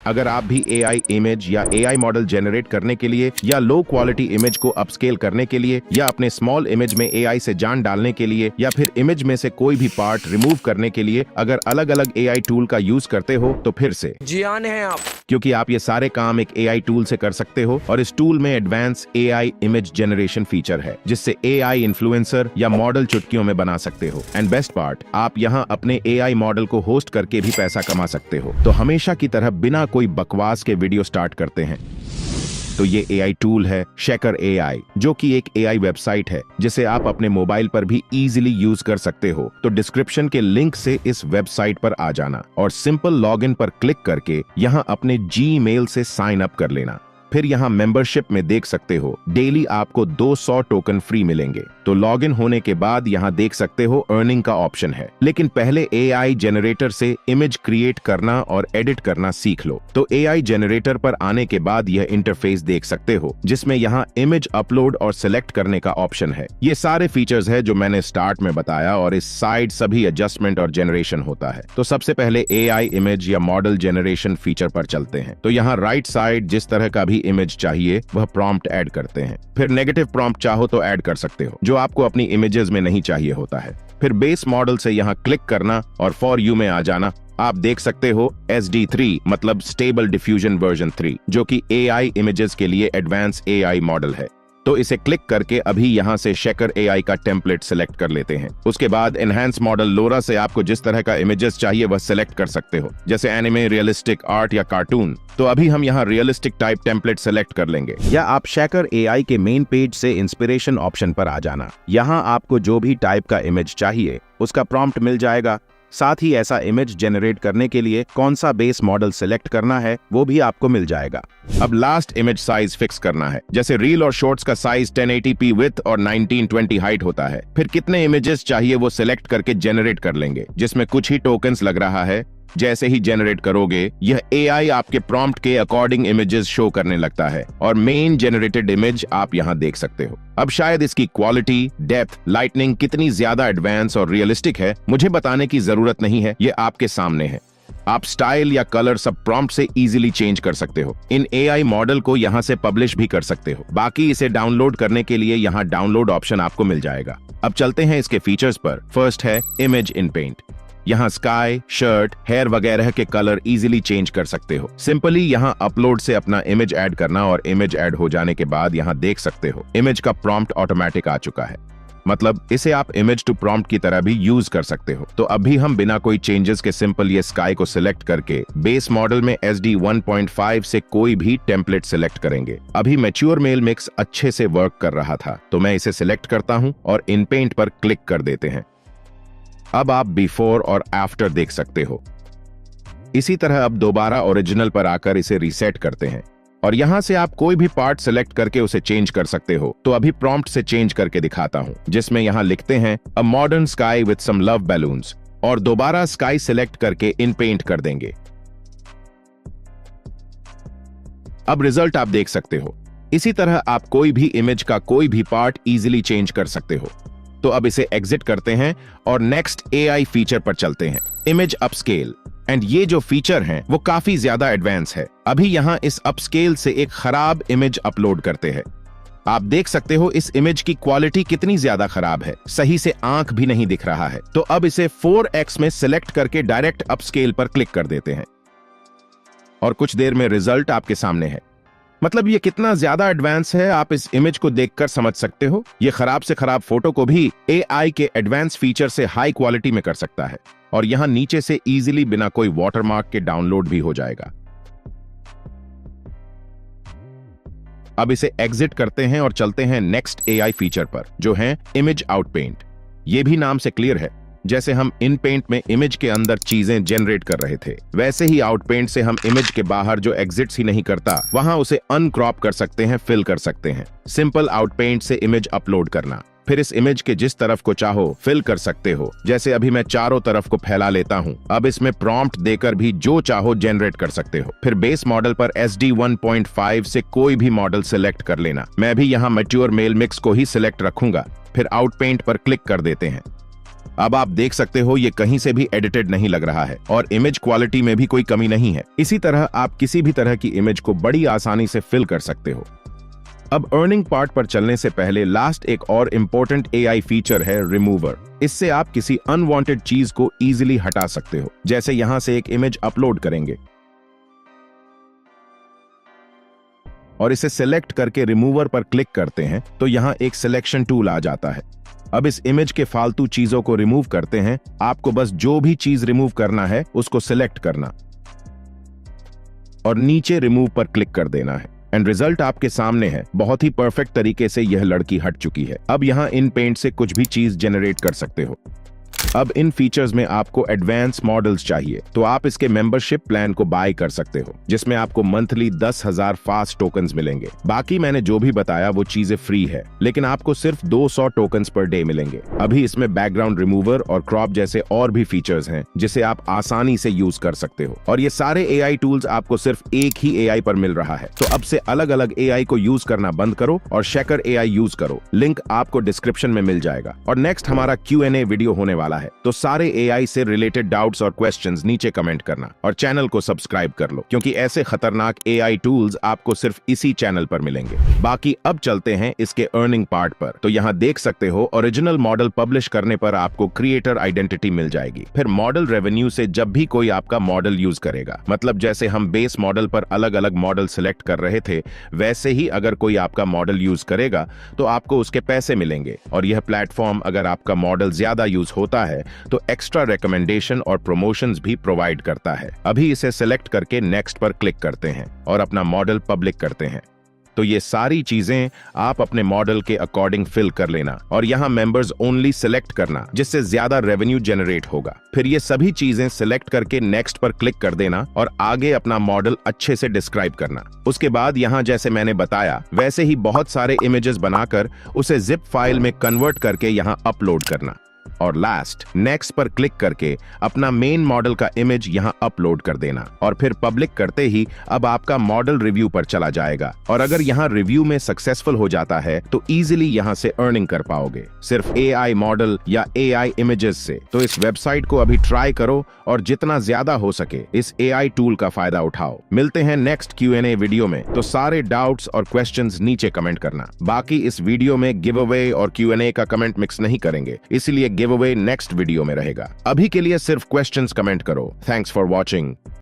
अगर आप भी एआई इमेज या एआई मॉडल जनरेट करने के लिए या लो क्वालिटी इमेज को अपस्केल करने के लिए या अपने स्मॉल इमेज में एआई से जान डालने के लिए या फिर इमेज में से कोई भी पार्ट रिमूव करने के लिए अगर अलग अलग एआई टूल का यूज करते हो तो फिर से जी आन है आप, क्योंकि आप ये सारे काम एक एआई टूल से कर सकते हो और इस टूल में advance AI image generation feature है जिससे एआई इन्फ्लुएंसर या मॉडल चुटकियों में बना सकते हो। एंड बेस्ट पार्ट, आप यहाँ अपने एआई मॉडल को होस्ट करके भी पैसा कमा सकते हो। तो हमेशा की तरह बिना कोई बकवास के वीडियो स्टार्ट करते हैं। तो ये एआई टूल है शेकर एआई, जो कि एक एआई वेबसाइट है जिसे आप अपने मोबाइल पर भी इजीली यूज कर सकते हो। तो डिस्क्रिप्शन के लिंक से इस वेबसाइट पर आ जाना और सिंपल लॉगिन पर क्लिक करके यहाँ अपने जीमेल से साइन अप कर लेना। फिर यहाँ मेंबरशिप में देख सकते हो डेली आपको 200 टोकन फ्री मिलेंगे। तो लॉगिन होने के बाद यहाँ देख सकते हो अर्निंग का ऑप्शन है, लेकिन पहले एआई जनरेटर से इमेज क्रिएट करना और एडिट करना सीख लो। तो एआई जनरेटर पर आने के बाद यह इंटरफेस देख सकते हो जिसमें यहाँ इमेज अपलोड और सिलेक्ट करने का ऑप्शन है। ये सारे फीचर्स है जो मैंने स्टार्ट में बताया और इस साइड सभी एडजस्टमेंट और जनरेशन होता है। तो सबसे पहले एआई इमेज या मॉडल जनरेशन फीचर पर चलते हैं। तो यहाँ राइट साइड जिस तरह का भी इमेज चाहिए वह प्रॉम्प्ट ऐड करते हैं। फिर नेगेटिव प्रॉम्प्ट चाहो तो ऐड कर सकते हो जो आपको अपनी इमेजेस में नहीं चाहिए होता है। फिर बेस मॉडल से यहाँ क्लिक करना और फॉर यू में आ जाना। आप देख सकते हो SD3 मतलब स्टेबल डिफ्यूजन वर्जन 3, जो कि एआई इमेजेस के लिए एडवांस एआई मॉडल है। तो इसे क्लिक करके अभी यहाँ से शेकर एआई का टेम्पलेट सिलेक्ट कर लेते हैं। उसके बाद एनहांस मॉडल लोरा से आपको जिस तरह का इमेजेस चाहिए वह सिलेक्ट कर सकते हो, जैसे एनिमे, रियलिस्टिक, आर्ट या कार्टून। तो अभी हम यहाँ रियलिस्टिक टाइप टेम्पलेट सेलेक्ट कर लेंगे। या आप शेकर एआई के मेन पेज से इंस्पिरेशन ऑप्शन पर आ जाना। यहाँ आपको जो भी टाइप का इमेज चाहिए उसका प्रॉम्प्ट मिल जाएगा। साथ ही ऐसा इमेज जनरेट करने के लिए कौन सा बेस मॉडल सिलेक्ट करना है वो भी आपको मिल जाएगा। अब लास्ट इमेज साइज फिक्स करना है। जैसे रील और शॉर्ट्स का साइज 1080p विड्थ और 1920 हाइट होता है। फिर कितने इमेजेस चाहिए वो सिलेक्ट करके जनरेट कर लेंगे, जिसमें कुछ ही टोकन्स लग रहा है। जैसे ही जनरेट करोगे यह एआई आपके प्रॉम्प्ट के अकॉर्डिंग इमेजेस शो करने लगता है और मेन जनरेटेड इमेज आप यहाँ देख सकते हो। अब शायद इसकी क्वालिटी, डेप्थ, लाइटनिंग कितनी ज्यादा एडवांस और रियलिस्टिक है मुझे बताने की जरूरत नहीं है, ये आपके सामने है। आप स्टाइल या कलर सब प्रॉम्प्ट से इजीली चेंज कर सकते हो। इन एआई मॉडल को यहाँ से पब्लिश भी कर सकते हो। बाकी इसे डाउनलोड करने के लिए यहाँ डाउनलोड ऑप्शन आपको मिल जाएगा। अब चलते हैं इसके फीचर्स पर। फर्स्ट है इमेज इन पेंट। यहाँ स्काई, शर्ट, हेयर वगैरह के कलर इजीली चेंज कर सकते हो। सिंपली यहाँ अपलोड से अपना इमेज ऐड करना और इमेज ऐड हो जाने के बाद यहाँ देख सकते हो इमेज का प्रॉम्प्ट ऑटोमेटिक आ चुका है। मतलब इसे आप इमेज टू प्रॉम्प्ट की तरह भी यूज कर सकते हो। तो अभी हम बिना कोई चेंजेस के सिंपल ये स्काई को सिलेक्ट करके बेस मॉडल में SD 1.5 से कोई भी टेम्पलेट सिलेक्ट करेंगे। अभी मैच्योर मेल मिक्स अच्छे से वर्क कर रहा था तो मैं इसे सिलेक्ट करता हूँ और इन पेंट पर क्लिक कर देते हैं। अब आप बिफोर और आफ्टर देख सकते हो। इसी तरह अब दोबारा ओरिजिनल पर आकर इसे रीसेट करते हैं और यहां से आप कोई भी पार्ट सिलेक्ट करके उसे चेंज कर सकते हो। तो अभी प्रॉम्प्ट से चेंज करके दिखाता हूं, जिसमें यहां लिखते हैं a modern sky with some love balloons और दोबारा स्काई सिलेक्ट करके इन पेंट कर देंगे। अब रिजल्ट आप देख सकते हो। इसी तरह आप कोई भी इमेज का कोई भी पार्ट इजीली चेंज कर सकते हो। तो अब इसे एग्जिट करते हैं और नेक्स्ट एआई फीचर पर चलते हैं, इमेज अपस्केल। एंड ये जो फीचर है वो काफी ज्यादा एडवांस है। अभी यहाँ इस अपस्केल से एक खराब इमेज अपलोड करते हैं। आप देख सकते हो इस इमेज की क्वालिटी कितनी ज्यादा खराब है, सही से आंख भी नहीं दिख रहा है। तो अब इसे 4x में सिलेक्ट करके डायरेक्ट अपस्केल पर क्लिक कर देते हैं और कुछ देर में रिजल्ट आपके सामने है। मतलब ये कितना ज्यादा एडवांस है आप इस इमेज को देखकर समझ सकते हो। ये खराब से खराब फोटो को भी एआई के एडवांस फीचर से हाई क्वालिटी में कर सकता है और यहां नीचे से इजीली बिना कोई वाटरमार्क के डाउनलोड भी हो जाएगा। अब इसे एग्जिट करते हैं और चलते हैं नेक्स्ट एआई फीचर पर, जो है इमेज आउट पेंट। ये भी नाम से क्लियर है, जैसे हम इन पेंट में इमेज के अंदर चीजें जनरेट कर रहे थे वैसे ही आउट पेंट से हम इमेज के बाहर जो एग्जिट्स ही नहीं करता वहां उसे अनक्रॉप कर सकते हैं, फिल कर सकते हैं। सिंपल आउट पेंट से इमेज अपलोड करना, फिर इस इमेज के जिस तरफ को चाहो फिल कर सकते हो। जैसे अभी मैं चारों तरफ को फैला लेता हूं। अब इसमें प्रॉम्प्ट देकर भी जो चाहो जनरेट कर सकते हो। फिर बेस मॉडल पर SD 1.5 से कोई भी मॉडल सिलेक्ट कर लेना। मैं भी यहाँ मैच्योर मेल मिक्स को ही सिलेक्ट रखूंगा। फिर आउट पेंट पर क्लिक कर देते हैं। अब आप देख सकते हो ये कहीं से भी एडिटेड नहीं लग रहा है और इमेज क्वालिटी में भी कोई कमी नहीं है। इसी तरह आप किसी भी तरह की इमेज को बड़ी आसानी से फिल कर सकते हो। अब अर्निंग पार्ट पर चलने से पहले लास्ट एक और इम्पोर्टेंट एआई फीचर है रिमूवर। इससे आप किसी अनवांटेड चीज को इजीली हटा सकते हो। जैसे यहां से एक इमेज अपलोड करेंगे और इसे सिलेक्ट करके रिमूवर पर क्लिक करते हैं तो यहां एक सिलेक्शन टूल आ जाता है। अब इस इमेज के फालतू चीजों को रिमूव करते हैं। आपको बस जो भी चीज रिमूव करना है उसको सिलेक्ट करना और नीचे रिमूव पर क्लिक कर देना है एंड रिजल्ट आपके सामने है। बहुत ही परफेक्ट तरीके से यह लड़की हट चुकी है। अब यहां इन पेंट से कुछ भी चीज जनरेट कर सकते हो। अब इन फीचर्स में आपको एडवांस मॉडल्स चाहिए तो आप इसके मेंबरशिप प्लान को बाय कर सकते हो, जिसमें आपको मंथली 10,000 फास्ट टोकन्स मिलेंगे। बाकी मैंने जो भी बताया वो चीजें फ्री है, लेकिन आपको सिर्फ 200 टोकन्स पर डे मिलेंगे। अभी इसमें बैकग्राउंड रिमूवर और क्रॉप जैसे और भी फीचर्स हैं जिसे आप आसानी से यूज कर सकते हो। और ये सारे एआई टूल्स आपको सिर्फ एक ही एआई पर मिल रहा है। तो अब से अलग अलग एआई को यूज करना बंद करो और शेकर एआई यूज करो। लिंक आपको डिस्क्रिप्शन में मिल जाएगा। और नेक्स्ट हमारा Q&A वीडियो होने वाला है, तो सारे एआई से रिलेटेड डाउट्स और क्वेश्चंस नीचे कमेंट करना और चैनल को सब्सक्राइब कर लो, क्योंकि ऐसे खतरनाक एआई टूल्स आपको सिर्फ इसी चैनल पर मिलेंगे। बाकी अब चलते हैं इसके अर्निंग पार्ट पर। तो यहाँ देख सकते हो ओरिजिनल मॉडल पब्लिश करने पर आपको क्रिएटर आइडेंटिटी मिल जाएगी। फिर मॉडल रेवेन्यू से जब भी कोई आपका मॉडल यूज करेगा, मतलब जैसे हम बेस मॉडल पर अलग अलग मॉडल सिलेक्ट कर रहे थे, वैसे ही अगर कोई आपका मॉडल यूज करेगा तो आपको उसके पैसे मिलेंगे। और यह प्लेटफॉर्म अगर आपका मॉडल ज्यादा यूज होता है तो एक्स्ट्रा रिकमेंडेशन और प्रमोशंस भी प्रोवाइड करता है। अभी इसे सिलेक्ट करके नेक्स्ट पर क्लिक करते हैं और अपना मॉडल पब्लिक करते हैं। तो ये सारी चीजें आप अपने मॉडल के अकॉर्डिंग फिल कर लेना और यहाँ मेंबर्स ओनली सिलेक्ट करना, जिससे ज्यादा रेवेन्यू जनरेट होगा। फिर ये सभी चीजें सिलेक्ट करके नेक्स्ट पर क्लिक कर देना और आगे अपना मॉडल अच्छे से डिस्क्राइब करना। उसके बाद यहाँ जैसे मैंने बताया वैसे ही बहुत सारे इमेजेस बनाकर उसे जिप फाइल में कन्वर्ट करके यहाँ अपलोड करना और लास्ट नेक्स्ट पर क्लिक करके अपना मेन मॉडल का इमेज यहां अपलोड कर देना और फिर पब्लिक करते ही अब आपका मॉडल रिव्यू पर चला जाएगा। और अगर यहां रिव्यू में सक्सेसफुल हो जाता है तो इजीली यहां से अर्निंग कर पाओगे, सिर्फ एआई मॉडल या एआई इमेजेस से। तो इस वेबसाइट को अभी ट्राई करो और जितना ज्यादा हो सके इस एआई टूल का फायदा उठाओ। मिलते हैं नेक्स्ट Q&A वीडियो में, तो सारे डाउट्स और क्वेश्चंस नीचे कमेंट करना। बाकी इस वीडियो में गिव अवे और Q&A का कमेंट मिक्स नहीं करेंगे, इसलिए गिव अवे नेक्स्ट वीडियो में रहेगा। अभी के लिए सिर्फ क्वेश्चंस कमेंट करो। Thanks for watching.